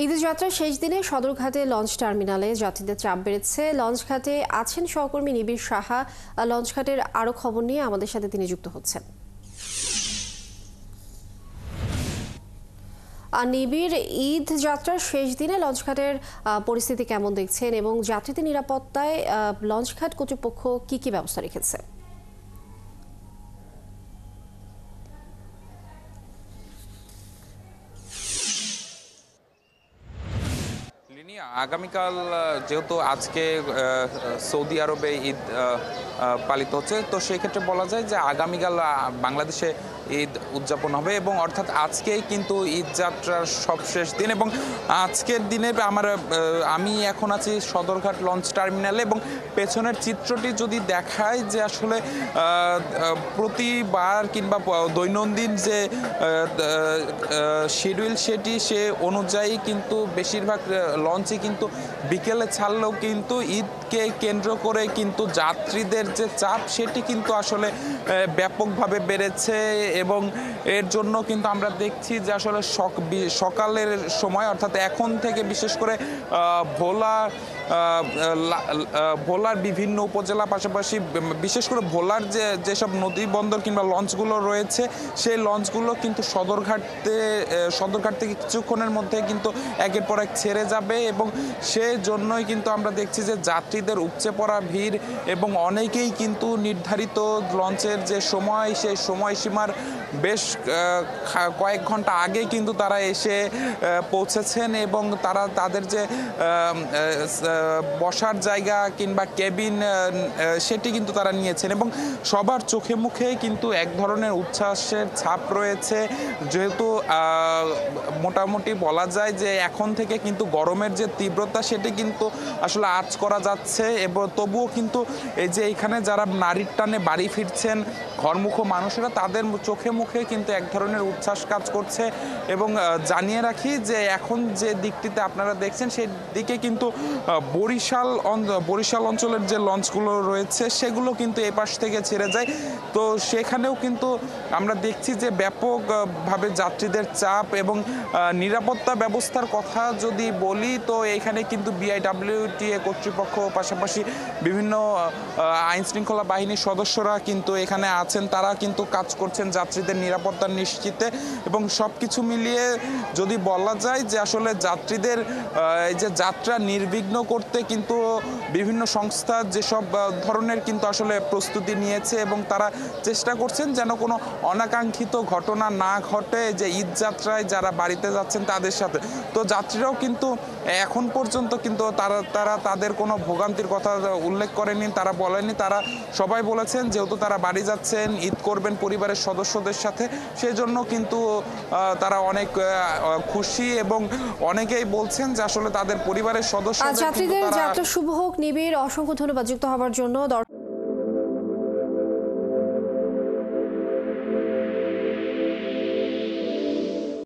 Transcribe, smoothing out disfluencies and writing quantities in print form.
ঈদের যাত্রার শেষ দিনে সদরঘাটে লঞ্চ টার্মিনালে যাত্রীদের চাপ বেড়েছে। লঞ্চঘাটে আছেন সহকর্মী নিবিড় সাহা। লঞ্চঘাটের আরো খবর নিয়ে আমাদের সাথে তিনি যুক্ত হচ্ছেন। নিবিড়, ঈদ যাত্রার শেষ দিনে লঞ্চঘাটের পরিস্থিতি কেমন দেখছেন এবং যাত্রীদের নিরাপত্তায় লঞ্চঘাট কর্তৃপক্ষ কি কি ব্যবস্থা রেখেছে? আগামীকাল যেহেতু আজকে সৌদি আরবে ঈদ পালিত হচ্ছে, তো সেই ক্ষেত্রে বলা যায় যে আগামীকাল বাংলাদেশে ঈদ উদযাপন হবে এবং অর্থাৎ আজকেই কিন্তু ঈদ যাত্রার সবশেষ দিন। এবং আজকের দিনে আমি এখন আছি সদরঘাট লঞ্চ টার্মিনালে এবং পেছনের চিত্রটি যদি দেখায় যে আসলে প্রতিবার কিংবা দৈনন্দিন যে শিডিউল সে অনুযায়ী কিন্তু বেশিরভাগ লঞ্চে কিন্তু বিকেলে ছাড়লেও কিন্তু ঈদকে কেন্দ্র করে কিন্তু যাত্রীদের যে চাপ সেটি কিন্তু আসলে ব্যাপকভাবে বেড়েছে এবং এর জন্য কিন্তু আমরা দেখছি যে আসলে সকালের সময় অর্থাৎ এখন থেকে বিশেষ করে ভোলার বিভিন্ন উপজেলা পাশাপাশি বিশেষ করে ভোলার যেসব নদী বন্দর কিংবা লঞ্চগুলো রয়েছে সেই লঞ্চগুলো কিন্তু সদরঘাট থেকে কিছুক্ষণের মধ্যে কিন্তু একের পর এক ছেড়ে যাবে এবং সেই জন্যই কিন্তু আমরা দেখছি যে যাত্রীদের উপচে পড়া ভিড় এবং অনেকেই কিন্তু নির্ধারিত লঞ্চের যে সময় সেই সময়সীমার বেশ কয়েক ঘন্টা আগে কিন্তু তারা এসে পৌঁছেছেন এবং তাদের যে বসার জায়গা কিংবা কেবিন সেটি কিন্তু তারা নিয়েছেন এবং সবার চোখে মুখে কিন্তু এক ধরনের উচ্ছ্বাসের ছাপ রয়েছে। যেহেতু মোটামুটি বলা যায় যে এখন থেকে কিন্তু গরমের যে তীব্রতা সেটি কিন্তু আসলে আঁচ করা যাচ্ছে এবং তবুও কিন্তু এই যে এখানে যারা নারীর টানে বাড়ি ফিরছেন ঘরমুখ মানুষেরা তাদের চোখে মুখে কিন্তু এক ধরনের উচ্ছ্বাস কাজ করছে। এবং জানিয়ে রাখি যে এখন যে দিকটিতে আপনারা দেখছেন সেই দিকে কিন্তু বরিশাল অঞ্চলের যে লঞ্চগুলো রয়েছে সেগুলো কিন্তু এই পাশ থেকে ছেড়ে যায়। তো সেখানেও কিন্তু আমরা দেখছি যে ব্যাপকভাবে যাত্রীদের চাপ এবং নিরাপত্তা ব্যবস্থার কথা যদি বলি তো এখানে কিন্তু বিআইডব্লিউটিএ কর্তৃপক্ষ পাশাপাশি বিভিন্ন আইন শৃঙ্খলা বাহিনীর সদস্যরা কিন্তু এখানে আছেন, তারা কিন্তু কাজ করছেন যাত্রীদের নিরাপত্তা নিশ্চিতে। এবং সব কিছু মিলিয়ে যদি বলা যায় যে আসলে যাত্রীদের এই যে যাত্রা নির্বিঘ্ন করতে কিন্তু বিভিন্ন সংস্থা যেসব ধরনের কিন্তু আসলে প্রস্তুতি নিয়েছে এবং তারা চেষ্টা করছেন যেন কোনো অনাকাঙ্ক্ষিত ঘটনা না ঘটে যে ঈদ যাত্রায় যারা বাড়িতে যাচ্ছেন তাদের সাথে। তো যাত্রীরাও কিন্তু এখন পর্যন্ত কিন্তু তারা তাদের কোনো ভোগান্তির কথা উল্লেখ করেনি, তারা বলেনি। তারা সবাই বলেছেন যেহেতু তারা বাড়ি যাচ্ছেন ঈদ করবেন পরিবারের সদস্যদের সাথে, সেই জন্য কিন্তু তারা অনেক খুশি এবং অনেকেই বলছেন যে আসলে তাদের পরিবারের সদস্যদের যাত্রীদের যাত্রা শুভ হোক। নিবিড়, অসংখ্য ধন্যবাদ যুক্ত হওয়ার জন্য।